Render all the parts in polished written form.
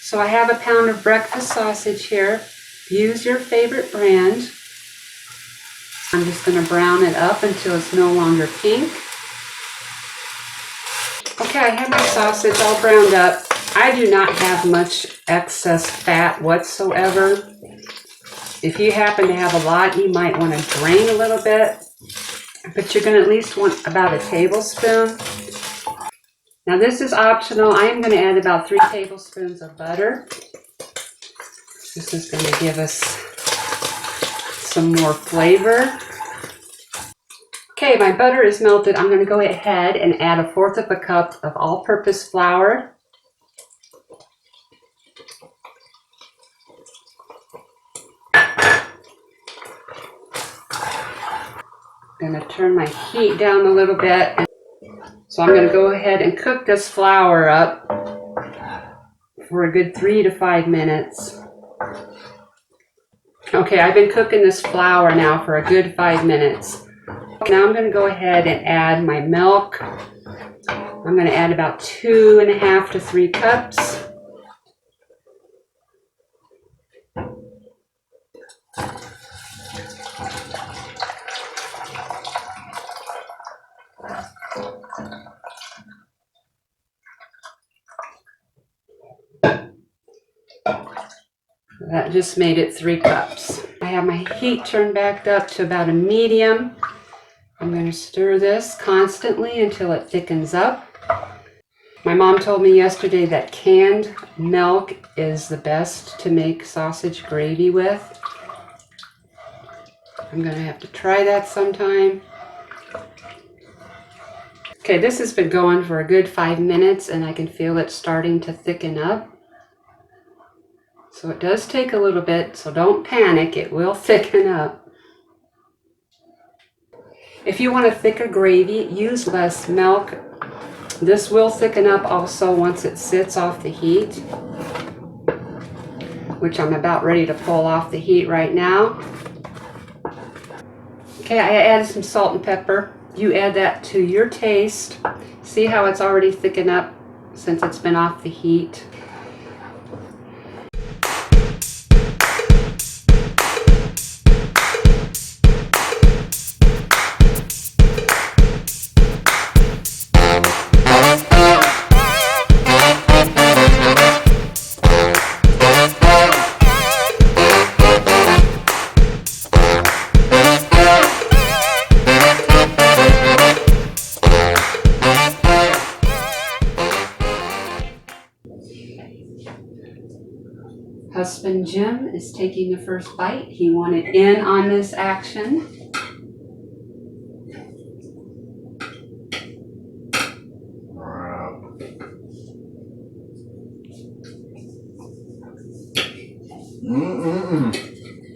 So I have a pound of breakfast sausage here. Use your favorite brand. I'm just going to brown it up until it's no longer pink. Okay, I have my sausage all browned up. I do not have much excess fat whatsoever. If you happen to have a lot, you might want to drain a little bit, but you're going to at least want about a tablespoon. Now this is optional. I am going to add about 3 tablespoons of butter. This is going to give us some more flavor. Okay, my butter is melted. I'm going to go ahead and add 1/4 cup of all-purpose flour. I'm going to turn my heat down a little bit. So I'm going to go ahead and cook this flour up for a good 3 to 5 minutes. Okay, I've been cooking this flour now for a good 5 minutes. Now I'm going to go ahead and add my milk. I'm going to add about 2.5 to 3 cups. That just made it 3 cups. I have my heat turned back up to about a medium. I'm going to stir this constantly until it thickens up. My mom told me yesterday that canned milk is the best to make sausage gravy with. I'm going to have to try that sometime. Okay, this has been going for a good 5 minutes and I can feel it starting to thicken up. So it does take a little bit, so don't panic, it will thicken up. If you want a thicker gravy, use less milk. This will thicken up also once it sits off the heat, which I'm about ready to pull off the heat right now. Okay, I added some salt and pepper. You add that to your taste. See how it's already thickened up since it's been off the heat. Husband Jim is taking the first bite. He wanted in on this action.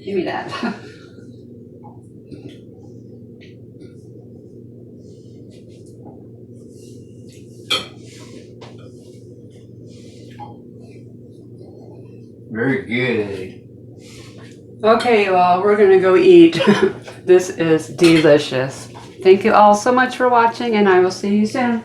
Give me that. Very good. Okay, well, we're gonna go eat. This is delicious. Thank you all so much for watching, and I will see you soon.